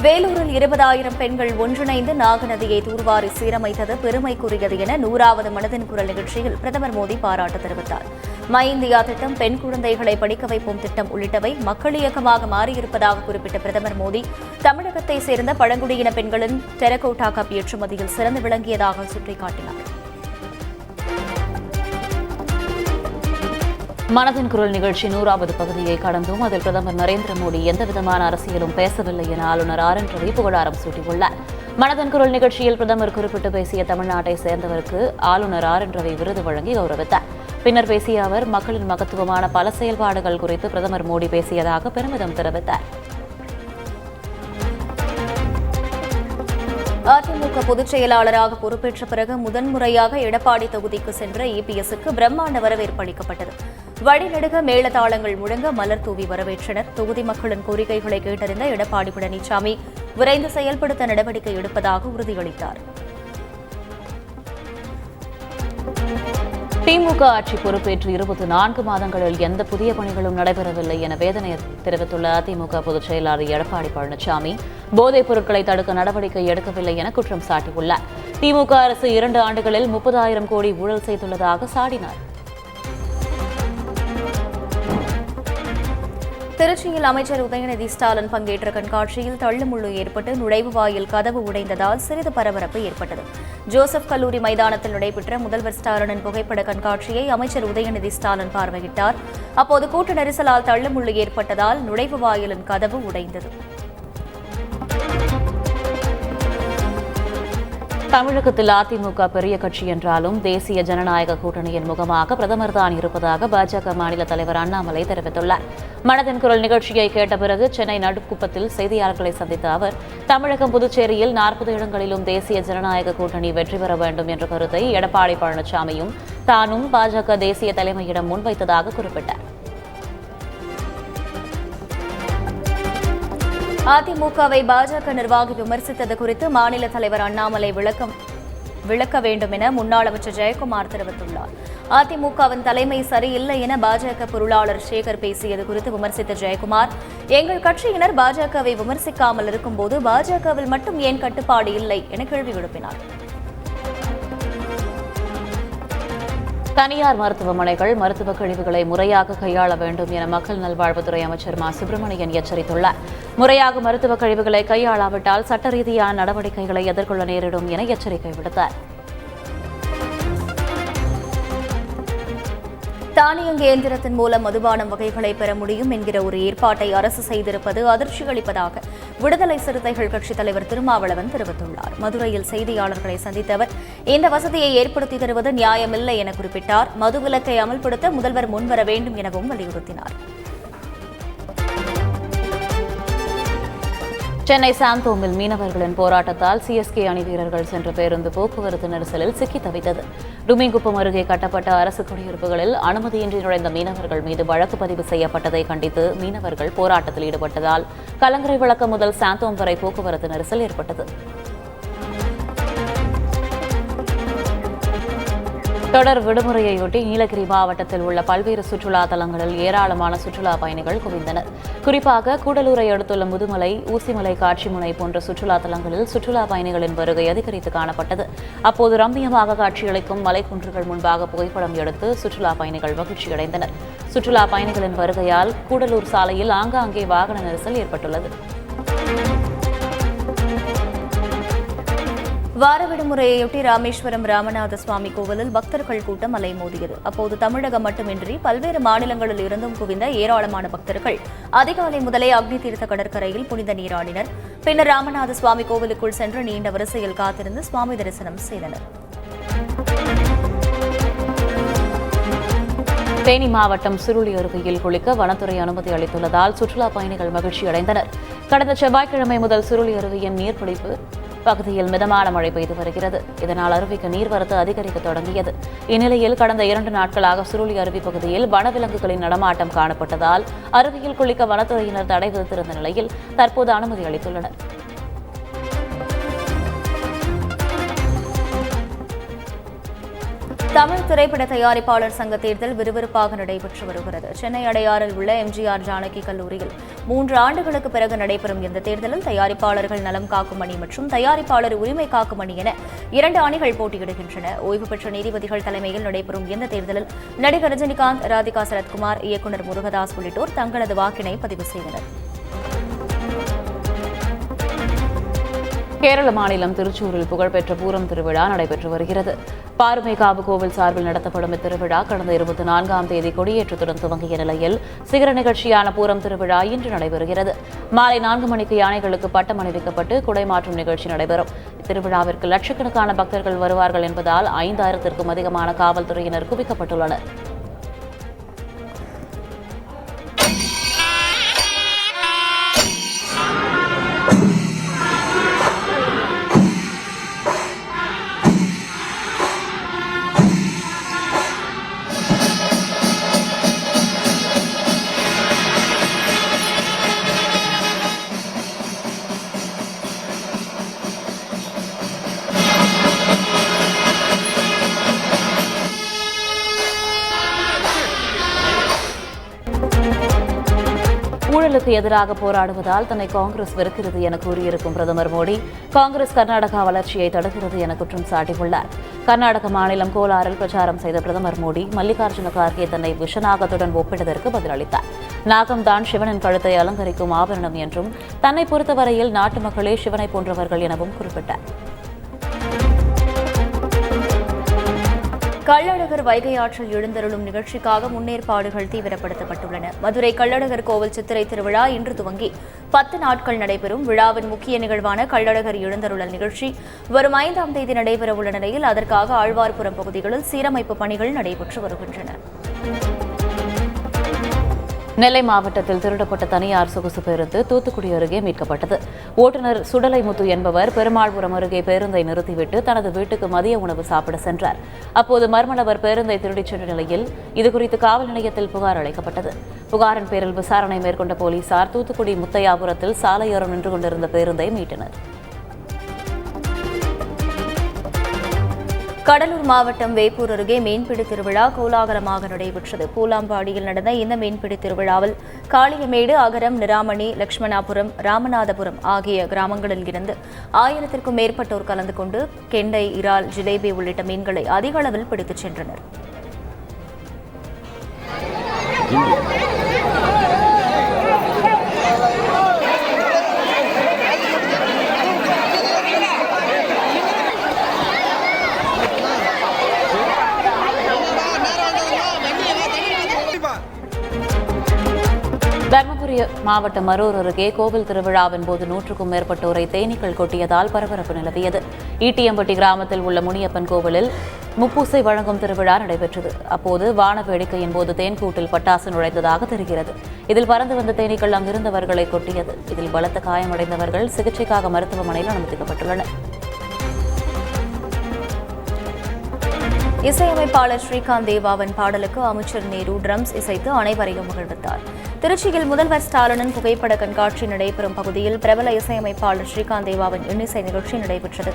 வேலூரில் 20,000 பெண்கள் ஒன்றிணைந்து நாகநதியை தூர்வாரி சீரமைத்தது பெருமைக்குரியது என 100வது மனதின் குரல் நிகழ்ச்சியில் பிரதமர் மோடி பாராட்டு தெரிவித்தார். மை இந்தியா திட்டம், பெண் குழந்தைகளை படிக்க வைப்போம் திட்டம் உள்ளிட்டவை மக்கள் இயக்கமாக மாறியிருப்பதாக குறிப்பிட்ட பிரதமர் மோடி, தமிழகத்தை சேர்ந்த பழங்குடியின பெண்களின் டெரகோட்டா கப் ஏற்றுமதியில் சிறந்து விளங்கியதாக சுட்டிக்காட்டினார். மனதின் குரல் நிகழ்ச்சி 100வது பகுதியை கடந்தும் அதில் பிரதமர் நரேந்திர மோடி எந்தவிதமான அரசியலும் பேசவில்லை என ஆளுநர் ஆர் என் ரவி புகழாரம் சூட்டியுள்ளார். மனதின் குரல் நிகழ்ச்சியில் பிரதமர் குறிப்பிட்டு பேசிய தமிழ்நாட்டை சேர்ந்தவருக்கு ஆளுநர் ஆர் என் ரவி விருது வழங்கி கௌரவித்தார். பின்னர் பேசிய அவர், மக்களின் மகத்துவமான பல செயல்பாடுகள் குறித்து பிரதமர் மோடி பேசியதாக பெருமிதம் தெரிவித்தார். அதிமுக பொதுச் செயலாளராக பொறுப்பேற்ற பிறகு முதன்முறையாக எடப்பாடி தொகுதிக்கு சென்ற இபிஎஸ்க்கு பிரம்மாண்ட வரவேற்பு அளிக்கப்பட்டது. வழிநெடுக மேளதாளங்கள் முழங்க மலர் தூவி வரவேற்றனர். தொகுதி மக்களின் கோரிக்கைகளை கேட்டறிந்த எடப்பாடி பழனிசாமி விரைந்து செயல்படுத்த நடவடிக்கை எடுப்பதாக உறுதியளித்தார். திமுக ஆட்சி பொறுப்பேற்று 24 மாதங்களில் எந்த புதிய பணிகளும் நடைபெறவில்லை என வேதனை தெரிவித்துள்ள அதிமுக பொதுச் செயலாளர் எடப்பாடி பழனிசாமி, போதைப் பொருட்களை தடுக்க நடவடிக்கை எடுக்கவில்லை என குற்றம் சாட்டியுள்ளார். திமுக அரசு 2 ஆண்டுகளில் 30,000 கோடி ஊழல் செய்துள்ளதாக சாடினார். திருச்சியில் அமைச்சர் உதயநிதி ஸ்டாலின் பங்கேற்ற கண்காட்சியில் தள்ளுமுள்ளு ஏற்பட்டு நுழைவு வாயில் கதவு உடைந்ததால் சிறிது பரபரப்பு ஏற்பட்டது. ஜோசப் கல்லூரி மைதானத்தில் நடைபெற்ற முதல்வர் ஸ்டாலினின் புகைப்பட கண்காட்சியை அமைச்சர் உதயநிதி ஸ்டாலின் பார்வையிட்டார். அப்போது கூட்ட நெரிசலால் தள்ளுமுள்ளு ஏற்பட்டதால் நுழைவு வாயிலின் கதவு உடைந்தது. தமிழகத்தில் அதிமுக பெரிய கட்சி என்றாலும் தேசிய ஜனநாயக கூட்டணியின் முகமாக பிரதமர் தான் இருப்பதாக பாஜக மாநில தலைவர் அண்ணாமலை தெரிவித்துள்ளார். மனதின் குரல் நிகழ்ச்சியை கேட்ட பிறகு சென்னை நடுக்குப்பத்தில் செய்தியாளர்களை சந்தித்த அவர், தமிழகம், புதுச்சேரியில் 40 இடங்களிலும் தேசிய ஜனநாயக கூட்டணி வெற்றி பெற வேண்டும் என்ற கருத்தை எடப்பாடி பழனிசாமியும் தானும் பாஜக தேசிய தலைமையிடம் முன்வைத்ததாக குறிப்பிட்டார். அதிமுகவை பாஜக நிர்வாகி விமர்சித்தது குறித்து மாநில தலைவர் அண்ணாமலை விளக்க வேண்டும் என முன்னாள் அமைச்சர் ஜெயக்குமார் தெரிவித்துள்ளார். அதிமுகவின் தலைமை சரியில்லை என பாஜக பொருளாளர் சேகர் பேசியது குறித்து விமர்சித்த ஜெயக்குமார், எங்கள் கட்சியினர் பாஜகவை விமர்சிக்காமல் இருக்கும்போது பாஜகவில் மட்டும் ஏன் கட்டுப்பாடு இல்லை என கேள்வி எழுப்பினார். தனியார் மருத்துவமனைகள் மருத்துவக் கழிவுகளை முறையாக கையாள வேண்டும் என மக்கள் நல்வாழ்வுத்துறை அமைச்சர் மா சுப்பிரமணியன் எச்சரித்துள்ளார். முறையாக மருத்துவக் கழிவுகளை கையாளாவிட்டால் சட்ட ரீதியான நடவடிக்கைகளை எதிர்கொள்ள நேரிடும் என எச்சரிக்கை விடுத்தார். தானியங்கி இயந்திரத்தின் மூலம் மதுபானம் வகைகளை பெற முடியும் என்கிற ஒரு ஏற்பாட்டை அரசு செய்திருப்பது அதிர்ச்சி அளிப்பதாக விடுதலை சிறுத்தைகள் கட்சித் தலைவர் திருமாவளவன் தெரிவித்துள்ளார். மதுரையில் செய்தியாளர்களை சந்தித்த அவர், இந்த வசதியை ஏற்படுத்தி தருவது நியாயமில்லை என குறிப்பிட்டார். மதுவிலக்கை அமல்படுத்த முதல்வர் முன்வர வேண்டும் எனவும் வலியுறுத்தினார். சென்னை சாந்தோமில் மீனவர்களின் போராட்டத்தால் சிஎஸ்கே அணி வீரர்கள் சென்ற பேருந்து போக்குவரத்து நெரிசலில் சிக்கி தவித்தது. டுமிங்குப்பம் அருகே கட்டப்பட்ட அரசு குடியிருப்புகளில் அனுமதியின்றி நுழைந்த மீனவர்கள் மீது வழக்கு பதிவு செய்யப்பட்டதை கண்டித்து மீனவர்கள் போராட்டத்தில் ஈடுபட்டதால் கலங்கரை விளக்கம் முதல் சாந்தோம் வரை போக்குவரத்து நெரிசல் ஏற்பட்டது. தொடர் விடுமுறையொட்டி நீலகிரி மாவட்டத்தில் உள்ள பல்வேறு சுற்றுலா தலங்களில் ஏராளமான சுற்றுலா பயணிகள் குவிந்தனர். குறிப்பாக கூடலூரை அடுத்துள்ள முதுமலை, ஊசிமலை, காட்சிமுனை போன்ற சுற்றுலா தலங்களில் சுற்றுலா பயணிகளின் வருகை அதிகரித்து காணப்பட்டது. அப்போது ரம்மியமாக காட்சியளிக்கும் மலைக்குன்றுகள் முன்பாக புகைப்படம் எடுத்து சுற்றுலா பயணிகள் மகிழ்ச்சியடைந்தனர். சுற்றுலா பயணிகளின் வருகையால் கூடலூர் சாலையில் ஆங்காங்கே வாகன நெரிசல் ஏற்பட்டுள்ளது. வார விடுமுறையொட்டி ராமேஸ்வரம் ராமநாத சுவாமி கோவிலில் பக்தர்கள் கூட்டம் அலைமோதியது. அப்போது தமிழகம் மட்டுமின்றி பல்வேறு மாநிலங்களில் இருந்தும் குவிந்த ஏராளமான பக்தர்கள் அதிகாலை முதலே அக்னி தீர்த்த கடற்கரையில் புனித நீராடினர். பின்னர் ராமநாத சுவாமி கோவிலுக்குள் சென்று நீண்ட வரிசையில் காத்திருந்து சுவாமி தரிசனம் செய்தனர். தேனி மாவட்டம் சுருளி அருவியில் குளிக்க வனத்துறை அனுமதி அளித்துள்ளதால் சுற்றுலா பயணிகள் மகிழ்ச்சியடைந்தனர். கடந்த செவ்வாய்க்கிழமை முதல் சுருளி அருவியின் நீர்பிடிப்பு பகுதியில் மிதமான மழை பெய்து வருகிறது. இதனால் அருவிக்கு நீர்வரத்து அதிகரிக்க தொடங்கியது. இந்நிலையில் கடந்த 2 நாட்களாக சுருளி அருவி பகுதியில் வனவிலங்குகளின் நடமாட்டம் காணப்பட்டதால் அருவியில் குளிக்க வனத்துறையினர் தடை விதித்திருந்த நிலையில் தற்போது அனுமதி அளித்துள்ளனர். தமிழ் திரைப்பட தயாரிப்பாளர் சங்க தேர்தல் விறுவிறுப்பாக நடைபெற்று வருகிறது. சென்னை அடையாறில் உள்ள எம்ஜிஆர் ஜானகி கல்லூரியில் 3 ஆண்டுகளுக்கு பிறகு நடைபெறும் இந்த தேர்தலில் தயாரிப்பாளர்கள் நலம் காக்கும் அணி மற்றும் தயாரிப்பாளர் உரிமை காக்கும் அணி என 2 அணிகள் போட்டியிடுகின்றன. ஓய்வு பெற்ற நீதிபதிகள் தலைமையில் நடைபெறும் இந்த தேர்தலில் நடிகர் ரஜினிகாந்த், ராதிகா சரத்குமார், இயக்குநர் முருகதாஸ் உள்ளிட்டோர் தங்களது வாக்கினை பதிவு செய்தனர். கேரள மாநிலம் திருச்சூரில் புகழ்பெற்ற பூரம் திருவிழா நடைபெற்று வருகிறது. பாருமேகாவு கோவில் சார்பில் நடத்தப்படும் இத்திருவிழா கடந்த 24ஆம் தேதி கொடியேற்றத்துடன் துவங்கிய நிலையில் சிகர நிகழ்ச்சியான பூரம் திருவிழா இன்று நடைபெறுகிறது. மாலை 4 மணிக்கு யானைகளுக்கு பட்டம் அணிவிக்கப்பட்டு குடைமாற்றும் நிகழ்ச்சி நடைபெறும். இத்திருவிழாவிற்கு லட்சக்கணக்கான பக்தர்கள் வருவார்கள் என்பதால் 5000த்திற்கும் அதிகமான காவல்துறையினர் குவிக்கப்பட்டுள்ளனர். ஊழலுக்கு எதிராக போராடுவதால் தன்னை காங்கிரஸ் வெறுக்கிறது என கூறியிருக்கும் பிரதமர் மோடி, காங்கிரஸ் கர்நாடகா வளர்ச்சியை தடுக்கிறது என குற்றம் சாட்டியுள்ளார். கர்நாடக மாநிலம் கோலாரில் பிரச்சாரம் செய்த பிரதமர் மோடி, மல்லிகார்ஜுன கார்கே தன்னை விஷநாகத்துடன் ஒப்பிட்டதற்கு பதிலளித்தார். நாகம்தான் சிவனின் கழுத்தை அலங்கரிக்கும் ஆபரணம் என்றும், தன்னை பொறுத்தவரையில் நாட்டு மக்களே சிவனை போன்றவர்கள் எனவும் குறிப்பிட்டார். கள்ளழகர் வைகை ஆற்றில் எழுந்தருளும் நிகழ்ச்சிக்காக முன்னேற்பாடுகள் தீவிரப்படுத்தப்பட்டுள்ளன. மதுரை கள்ளழகர் கோவில் சித்திரை திருவிழா இன்று துவங்கி 10 நாட்கள் நடைபெறும். விழாவின் முக்கிய நிகழ்வான கள்ளழகர் எழுந்தருளல் நிகழ்ச்சி வரும் 5ஆம் தேதி நடைபெறவுள்ள நிலையில் அதற்காக ஆழ்வார்புரம் பகுதிகளில் சீரமைப்பு பணிகள் நடைபெற்று வருகின்றன. நெல்லை மாவட்டத்தில் திருடப்பட்ட தனியார் சொகுசு பேருந்து தூத்துக்குடி அருகே மீட்கப்பட்டது. ஓட்டுநர் சுடலைமுத்து என்பவர் பெருமாள்புரம் அருகே பேருந்தை நிறுத்திவிட்டு தனது வீட்டுக்கு மதிய உணவு சாப்பிட சென்றார். அப்போது மர்ம நபர் பேருந்தை திருடிச் சென்ற நிலையில் இதுகுறித்து காவல் நிலையத்தில் புகார் அளிக்கப்பட்டது. புகாரின் பேரில் விசாரணை மேற்கொண்ட போலீசார் தூத்துக்குடி முத்தையாபுரத்தில் சாலையோரம் நின்று கொண்டிருந்த பேருந்தை மீட்டனர். கடலூர் மாவட்டம் வேப்பூர் அருகே மீன்பிடி திருவிழா கோலாகலமாக நடைபெற்றது. பூலாம்பாடியில் நடந்த இந்த மீன்பிடி திருவிழாவில் காளியமேடு, அகரம், நிராமணி, லட்சுமணாபுரம், ராமநாதபுரம் ஆகிய கிராமங்களில் இருந்து 1000த்திற்கும் மேற்பட்டோர் கலந்து கொண்டு கெண்டை, இறால், ஜிலேபி உள்ளிட்ட மீன்களை அதிக அளவில் பிடித்துச் சென்றனர். தருமபுரி மாவட்டம் அரூர் அருகே கோவில் திருவிழாவின் போது 100க்கும் மேற்பட்டோரை தேனீக்கள் கொட்டியதால் பரபரப்பு நிலவியது. ஈட்டியம்பட்டி கிராமத்தில் உள்ள முனியப்பன் கோவிலில் முப்பூசை வழங்கும் திருவிழா நடைபெற்றது. அப்போது வான வேடிக்கையின் போது தேன்கூட்டில் பட்டாசு நுழைந்ததாக தெரிகிறது. இதில் பறந்து வந்த தேனீக்கள் அங்கிருந்தவர்களை கொட்டியது. இதில் பலத்த காயமடைந்தவர்கள் சிகிச்சைக்காக மருத்துவமனையில் அனுமதிக்கப்பட்டுள்ளனர். இசையமைப்பாளர் ஸ்ரீகாந்த் தேவாவின் பாடலுக்கு அமைச்சர் நேரு ட்ரம்ஸ் இசைத்து அனைவரையும் மகிழ்வித்தார். திருச்சியில் முதல்வர் ஸ்டாலினின் புகைப்பட கண்காட்சி நடைபெறும் பகுதியில் பிரபல இசையமைப்பாளர் ஸ்ரீகாந்த் தேவாவின் இன்னிசை நிகழ்ச்சி நடைபெற்றது.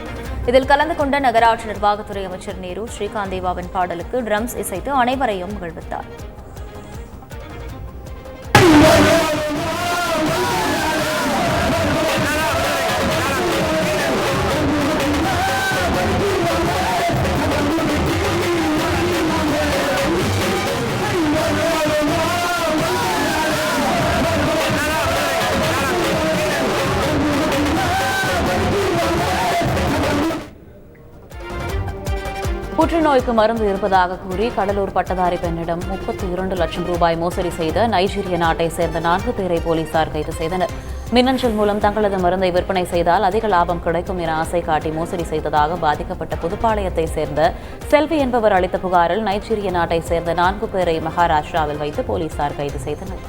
இதில் கலந்து கொண்ட நகராட்சி நிர்வாகத்துறை அமைச்சர் நேரு ஸ்ரீகாந்த் தேவாவின் பாடலுக்கு ட்ரம்ஸ் இசைத்து அனைவரையும் மகிழ்வித்தார். புற்றுநோய்க்கு மருந்து இருப்பதாக கூறி கடலூர் பட்டதாரி பெண்ணிடம் 32 லட்சம் ரூபாய் மோசடி செய்த நைஜீரிய நாட்டை சேர்ந்த 4 பேரை போலீசார் கைது செய்தனர். மின்னஞ்சல் மூலம் தங்களது மருந்தை விற்பனை செய்தால் அதிக லாபம் கிடைக்கும் என ஆசை காட்டி மோசடி செய்ததாக பாதிக்கப்பட்ட புதுப்பாளையத்தை சேர்ந்த செல்வி என்பவர் அளித்த புகாரில் நைஜீரிய நாட்டை சேர்ந்த 4 பேரை மகாராஷ்டிராவில் வைத்து போலீசார் கைது செய்தனர்.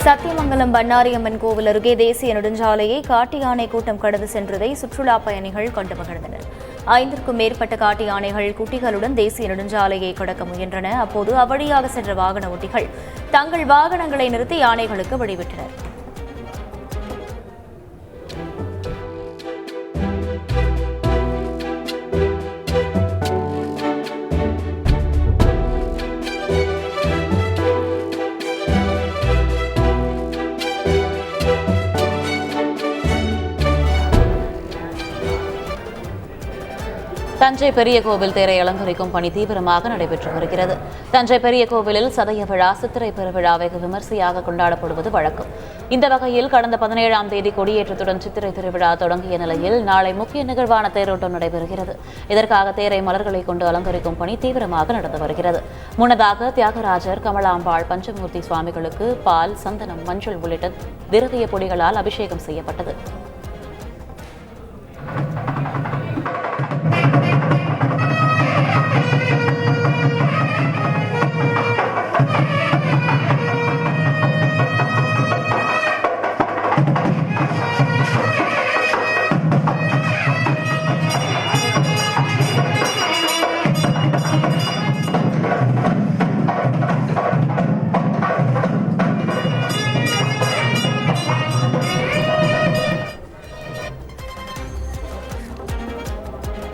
சத்தியமங்கலம் பண்ணாரியம்மன் கோவில் அருகே தேசிய நெடுஞ்சாலையை காட்டு யானை கூட்டம் கடந்து சென்றதை சுற்றுலா பயணிகள் கண்டு மகிழ்ந்தனர். 5க்கும் மேற்பட்ட காட்டு யானைகள் குட்டிகளுடன் தேசிய நெடுஞ்சாலையை கடக்க முயன்றன. அப்போது அவ்வழியாக சென்ற வாகன ஓட்டிகள் தங்கள் வாகனங்களை நிறுத்தி யானைகளுக்கு வழிவிட்டனர். தஞ்சை பெரிய கோவில் தேரை அலங்கரிக்கும் பணி தீவிரமாக நடைபெற்று வருகிறது. தஞ்சை பெரிய கோவிலில் சதய விழா, சித்திரை பெருவிழா வெகு விமர்சையாக கொண்டாடப்படுவது வழக்கம். இந்த வகையில் கடந்த 17ஆம் தேதி கொடியேற்றத்துடன் சித்திரை திருவிழா தொடங்கிய நிலையில் நாளை முக்கிய நிகழ்வான தேரோட்டம் நடைபெறுகிறது. இதற்காக தேரை மலர்களை கொண்டு அலங்கரிக்கும் பணி தீவிரமாக நடந்து வருகிறது. முன்னதாக தியாகராஜர், கமலாம்பாள், பஞ்சமூர்த்தி சுவாமிகளுக்கு பால், சந்தனம், மஞ்சள் உள்ளிட்ட திரவிய பொடிகளால் அபிஷேகம் செய்யப்பட்டது.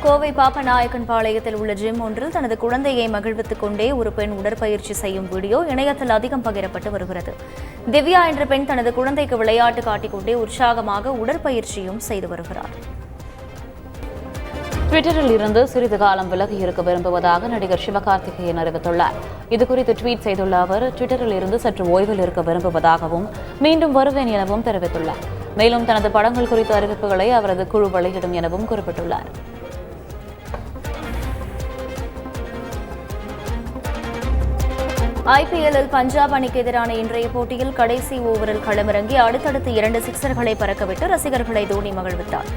கோவை பாப்பநாயக்கன் பாளையத்தில் உள்ள ஜிம் ஒன்றில் தனது குழந்தையை மகிழ்வித்துக் கொண்டே ஒரு பெண் உடற்பயிற்சி செய்யும் வீடியோ இணையத்தில் அதிகம் பகிரப்பட்டு வருகிறது. திவ்யா என்ற பெண் தனது குழந்தைக்கு விளையாட்டு காட்டிக்கொண்டே உற்சாகமாக உடற்பயிற்சியும் செய்து வருகிறார். ட்விட்டரில் இருந்து சிறிது காலம் விலகி இருக்க விரும்புவதாக நடிகர் சிவகார்த்திகேயன் அறிவித்துள்ளார். இதுகுறித்து ட்வீட் செய்துள்ள அவர், ட்விட்டரில் இருந்து சற்று ஓய்வில் இருக்க விரும்புவதாகவும் மீண்டும் வருவேன் எனவும் தெரிவித்துள்ளார். மேலும் தனது படங்கள் குறித்த அறிவிப்புகளை அவரது குழு வெளியிடும் எனவும் குறிப்பிட்டுள்ளார். ஐபிஎல்லில் பஞ்சாப் அணிக்கு எதிரான இன்றைய போட்டியில் கடைசி ஓவரில் களமிறங்கி அடுத்தடுத்து 2 சிக்சர்களை பறக்கவிட்டு ரசிகர்களை தோனி மகிழ்வித்தார்.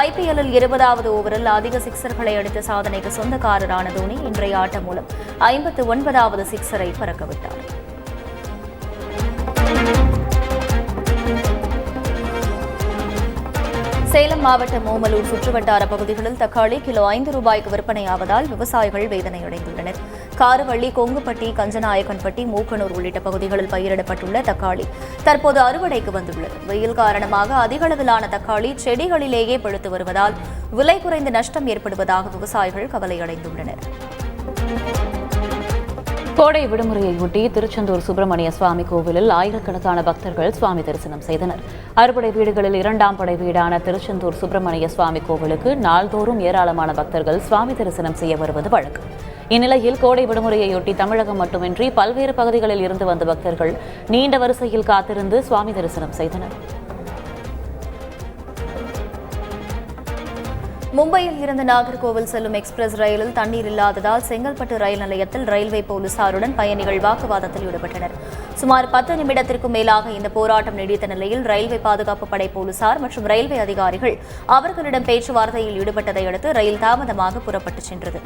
ஐபிஎல்லில் 20வது ஓவரில் அதிக சிக்சர்களை அடித்த சாதனைக்கு சொந்தக்காரரான தோனி இன்றைய ஆட்டம் மூலம் 59வது சிக்சரை பறக்கவிட்டார். சேலம் மாவட்டம் ஓமலூர் சுற்றுவட்டார பகுதிகளில் தக்காளி கிலோ ₹5 விற்பனையாவதால் விவசாயிகள் வேதனையடைந்துள்ளனர். காரவள்ளி, கொங்குப்பட்டி, கஞ்சநாயக்கன்பட்டி, மூக்கனூர் உள்ளிட்ட பகுதிகளில் பயிரிடப்பட்டுள்ள தக்காளி தற்போது அறுவடைக்கு வந்துள்ளது. வெயில் காரணமாக அதிக அளவிலான தக்காளி செடிகளிலேயே பழுத்து வருவதால் விலை குறைந்து நஷ்டம் ஏற்படுவதாக விவசாயிகள் கவலையடைந்துள்ளனர். கோடை விடுமுறையொட்டி திருச்செந்தூர் சுப்பிரமணிய சுவாமி கோவிலில் ஆயிரக்கணக்கான பக்தர்கள் சுவாமி தரிசனம் செய்தனர். அறுபடை வீடுகளில் 2ஆம் படை வீடான திருச்செந்தூர் சுப்பிரமணிய சுவாமி கோவிலுக்கு நாள்தோறும் ஏராளமான பக்தர்கள் சுவாமி தரிசனம் செய்ய வருவது வழக்கம். இந்நிலையில் கோடை விடுமுறையொட்டி தமிழகம் மட்டுமின்றி பல்வேறு பகுதிகளில் இருந்து வந்த பக்தர்கள் நீண்ட வரிசையில் காத்திருந்து சுவாமி தரிசனம் செய்தனர். மும்பையில் இருந்து நாகர்கோவில் செல்லும் எக்ஸ்பிரஸ் ரயிலில் தண்ணீர் இல்லாததால் செங்கல்பட்டு ரயில் நிலையத்தில் ரயில்வே போலீசாருடன் பயணிகள் வாக்குவாதத்தில் ஈடுபட்டனர். சுமார் 10 நிமிடத்திற்கும் மேலாக இந்த போராட்டம் நீடித்த நிலையில் ரயில்வே பாதுகாப்பு படை போலீசார் மற்றும் ரயில்வே அதிகாரிகள் அவர்களிடம் பேச்சுவார்த்தையில் ஈடுபட்டதை அடுத்து ரயில் தாமதமாக புறப்பட்டுச் சென்றது.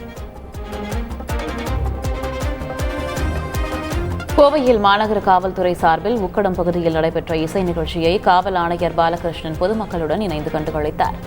கோவையில் மாநகர காவல்துறை சார்பில் உக்கடம் பகுதியில் நடைபெற்ற இசை நிகழ்ச்சியை காவல் ஆணையர் பாலகிருஷ்ணன் பொதுமக்களுடன் இணைந்து கண்டுகளித்தார்.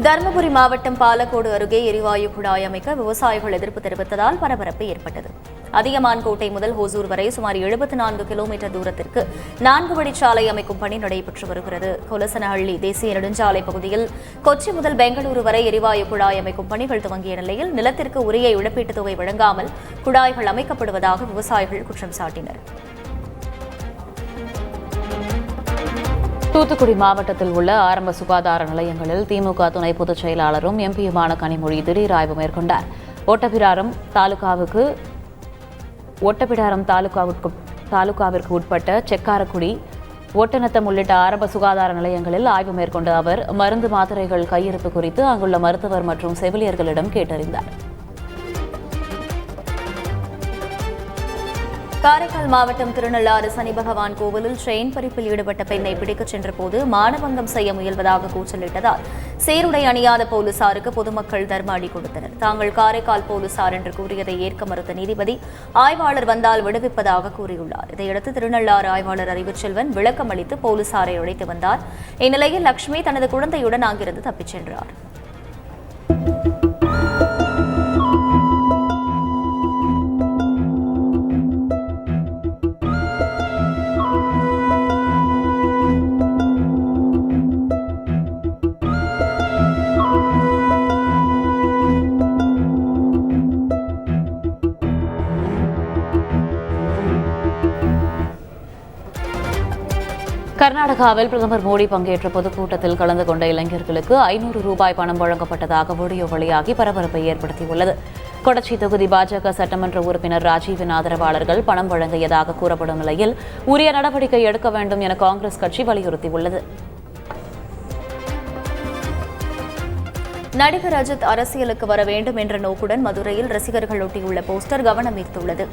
தருமபுரி மாவட்டம் பாலக்கோடு அருகே எரிவாயு குழாய் அமைக்க விவசாயிகள் எதிர்ப்பு தெரிவித்ததால் பரபரப்பு ஏற்பட்டது. அதியமான்கோட்டை முதல் ஹோசூர் வரை சுமார் 74 கிலோமீட்டர் தூரத்திற்கு 4 வழிச்சாலை அமைக்கும் பணி நடைபெற்று வருகிறது. கொலசனஹள்ளி தேசிய நெடுஞ்சாலை பகுதியில் கொச்சி முதல் பெங்களூரு வரை எரிவாயு குழாய் அமைக்கும் பணிகள் துவங்கிய நிலையில் நிலத்திற்கு உரிய இழப்பீட்டுத் தொகை வழங்காமல் குழாய்கள் அமைக்கப்படுவதாக விவசாயிகள் குற்றம் சாட்டினர். தூத்துக்குடி மாவட்டத்தில் உள்ள ஆரம்ப சுகாதார நிலையங்களில் திமுக துணை பொதுச் செயலாளரும் எம்பியுமான கனிமொழி திடீர் ஆய்வு மேற்கொண்டார். ஒட்டப்பிடாரம் தாலுகாவிற்கு உட்பட்ட செக்காரக்குடி, ஒட்டநத்தம் உள்ளிட்ட ஆரம்ப சுகாதார நிலையங்களில் ஆய்வு மேற்கொண்ட அவர் மருந்து மாத்திரைகள் கையிருப்பு குறித்து அங்குள்ள மருத்துவர் மற்றும் செவிலியர்களிடம் கேட்டறிந்தார். காரைக்கால் மாவட்டம் திருநள்ளாறு சனி பகவான் கோவிலில் செயின் பறிப்பில் ஈடுபட்ட பெண்ணை பிடிக்கச் சென்றபோது மானபங்கம் செய்ய முயல்வதாக கூச்சலிட்டதால் சீருடை அணியாத போலீசாருக்கு பொதுமக்கள் தர்ம அடி கொடுத்தனர். தாங்கள் காரைக்கால் போலீசார் என்று கூறியதை ஏற்க மறுத்த நீதிபதி ஆய்வாளர் வந்தால் விடுவிப்பதாக கூறியுள்ளார். இதையடுத்து திருநள்ளாறு ஆய்வாளர் அறிவுச்செல்வன் விளக்கம் அளித்து போலீசாரை அழைத்து வந்தார். இந்நிலையில் லட்சுமி தனது குழந்தையுடன் அங்கிருந்து தப்பிச் சென்றார். கர்நாடகாவில் பிரதமர் மோடி பங்கேற்ற பொதுக்கூட்டத்தில் கலந்து கொண்ட இளைஞர்களுக்கு 500 ரூபாய் பணம் வழங்கப்பட்டதாக வீடியோ வெளியாகி பரபரப்பை ஏற்படுத்தியுள்ளது. கொடச்சி தொகுதி பாஜக சட்டமன்ற உறுப்பினர் ராஜீவின் ஆதரவாளர்கள் பணம் வழங்கியதாக கூறப்படும் நிலையில் உரிய நடவடிக்கை எடுக்க வேண்டும் என காங்கிரஸ் கட்சி வலியுறுத்தியுள்ளது. நடிகர் அஜித் அரசியலுக்கு வர வேண்டும் என்ற நோக்குடன் மதுரையில் ரசிகர்கள் ஒட்டியுள்ள போஸ்டர் கவனம் ஈர்த்துள்ளது.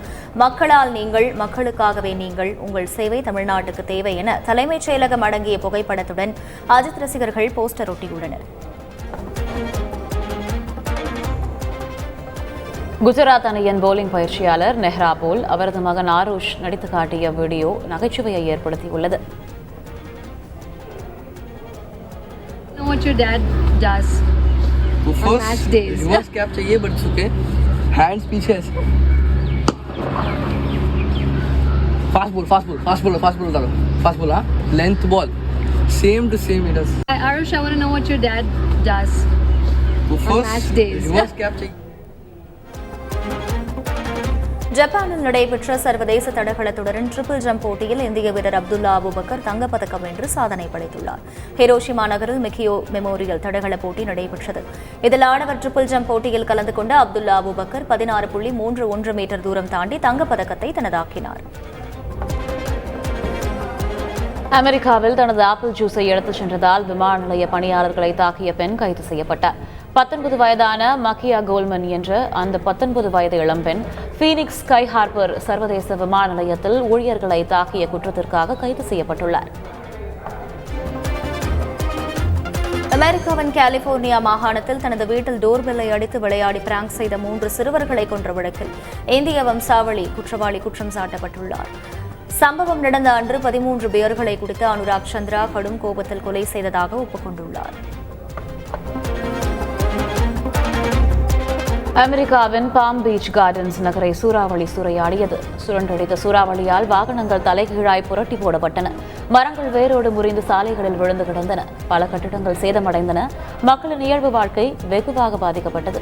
மக்களால் நீங்கள், மக்களுக்காகவே நீங்கள், உங்கள் சேவை தமிழ்நாட்டுக்கு தேவை என தலைமைச் செயலகம் அடங்கிய புகைப்படத்துடன் அஜித் ரசிகர்கள் போஸ்டர் ஒட்டியுள்ளனர். குஜராத் அணியின் போலிங் பயிற்சியாளர் நெஹ்ரா போல் அவரது மகன் ஆருஷ் நடித்து காட்டிய வீடியோ நகைச்சுவையை ஏற்படுத்தியுள்ளது. वो फर्स्ट रिवर्स कैप चाहिए बट ओके हैंड्स पीछे फास्ट बॉल डालो length ball same to same it is Arush, I want to know what your dad does वो on first match days. Reverse cap चाहिए. ஜப்பானில் நடைபெற்ற சர்வதேச தடகள தொடரின் ட்ரிபிள் ஜம்ப் போட்டியில் இந்திய வீரர் அப்துல்லா அபுபக்கர் தங்கப்பதக்கம் வென்று சாதனை படைத்துள்ளார். ஹிரோஷிமா நகரில் மிக்கியோ மெமோரியல் தடகள போட்டி நடைபெற்றது. இதில் ஆடவர் ட்ரிபிள் ஜம்ப் போட்டியில் கலந்து கொண்ட அப்துல்லா அபுபக்கர் 16.31 மீட்டர் தூரம் தாண்டி தங்கப்பதக்கத்தை தனதாக்கினார். அமெரிக்காவில் தனது ஆப்பிள் ஜூஸை எடுத்துச் சென்றதால் விமான நிலைய பணியாளர்களை தாக்கிய பெண் கைது செய்யப்பட்டார். 19 வயதான மக்கியா கோல்மன் என்ற அந்த 19 வயது இளம்பெண் பீனிக்ஸ் ஸ்கை ஹார்பர் சர்வதேச விமான நிலையத்தில் ஊழியர்களை தாக்கிய குற்றத்திற்காக கைது செய்யப்பட்டுள்ளார். அமெரிக்காவின் கலிபோர்னியா மாகாணத்தில் தனது வீட்டில் டோர்பெல்லை அடித்து விளையாடி பிராங்க் செய்த 3 சிறுவர்களை கொன்ற வழக்கில் இந்திய வம்சாவளி குற்றவாளி குற்றம் சாட்டப்பட்டுள்ளார். சம்பவம் நடந்த அன்று 13 பியர்களை குடித்த அனுராக் சந்திரா கடும் கோபத்தில் கொலை செய்ததாக ஒப்புக்கொண்டுள்ளார். அமெரிக்காவின் பாம் பீச் கார்டன்ஸ் நகரை சூறாவளி சூறையாடியது. சுழன்றடித்த சூறாவளியால் வாகனங்கள் தலைகீழாய் புரட்டி போடப்பட்டன. மரங்கள் வேரோடு முறிந்து சாலைகளில் விழுந்து கிடந்தன. பல கட்டிடங்கள் சேதமடைந்தன. மக்களின் இயல்பு வாழ்க்கை வெகுவாக பாதிக்கப்பட்டது.